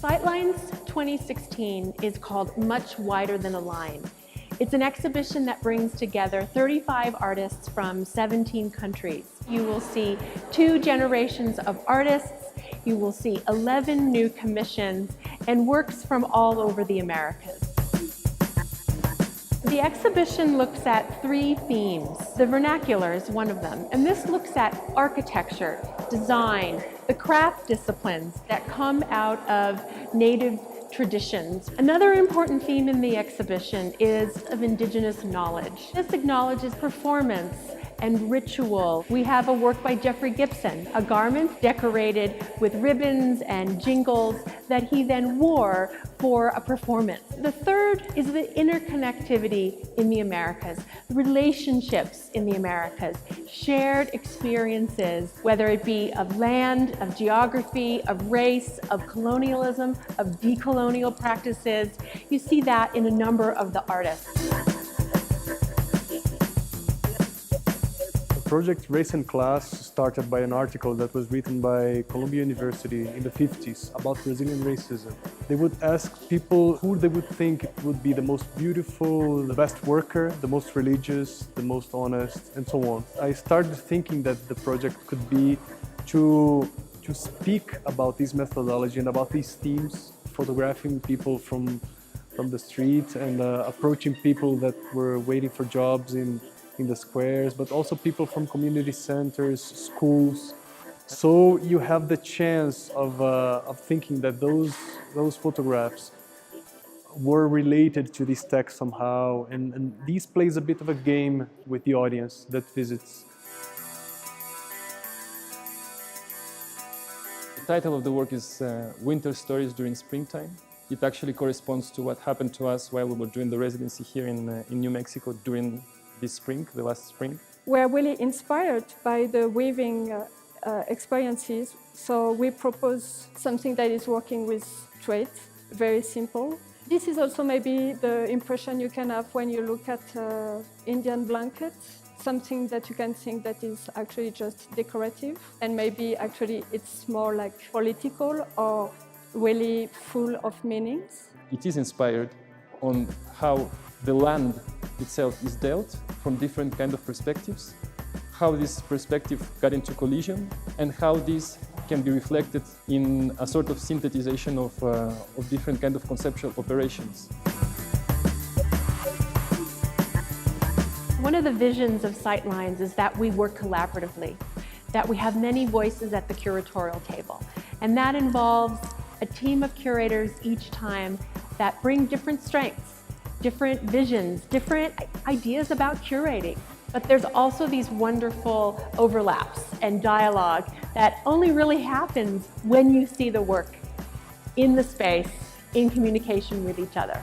SITElines 2016 is called Much Wider Than a Line. It's an exhibition that brings together 35 artists from 17 countries. You will see 2 generations of artists, you will see 11 new commissions, and works from all over the Americas. The exhibition looks at 3 themes. The vernacular is one of them, and this looks at architecture, design, the craft disciplines that come out of native traditions. Another important theme in the exhibition is of indigenous knowledge. This acknowledges performance and ritual. We have a work by Jeffrey Gibson, a garment decorated with ribbons and jingles that he then wore for a performance. The third is the interconnectivity in the Americas, relationships in the Americas, shared experiences, whether it be of land, of geography, of race, of colonialism, of decolonial practices. You see that in a number of the artists. Project Race and Class started by an article that was written by Columbia University in the 50s about Brazilian racism. They would ask people who they would think would be the most beautiful, the best worker, the most religious, the most honest, and so on. I started thinking that the project could be to speak about this methodology and about these themes, photographing people from the street and approaching people that were waiting for jobs in the squares, but also people from community centers, schools. So you have the chance of thinking that those photographs were related to this text somehow, and this plays a bit of a game with the audience that visits. The title of the work is Winter Stories During Springtime. It actually corresponds to what happened to us while we were doing the residency here in New Mexico during this spring, the last spring. We're really inspired by the weaving experiences, so we propose something that is working with thread, very simple. This is also maybe the impression you can have when you look at Indian blankets, something that you can think that is actually just decorative, and maybe actually it's more like political or really full of meanings. It is inspired on how the land itself is dealt from different kind of perspectives, how this perspective got into collision, and how this can be reflected in a sort of synthetization of different kind of conceptual operations. One of the visions of SITElines is that we work collaboratively, that we have many voices at the curatorial table, and that involves a team of curators each time that bring different strengths, different visions, different ideas about curating. But there's also these wonderful overlaps and dialogue that only really happens when you see the work in the space, in communication with each other.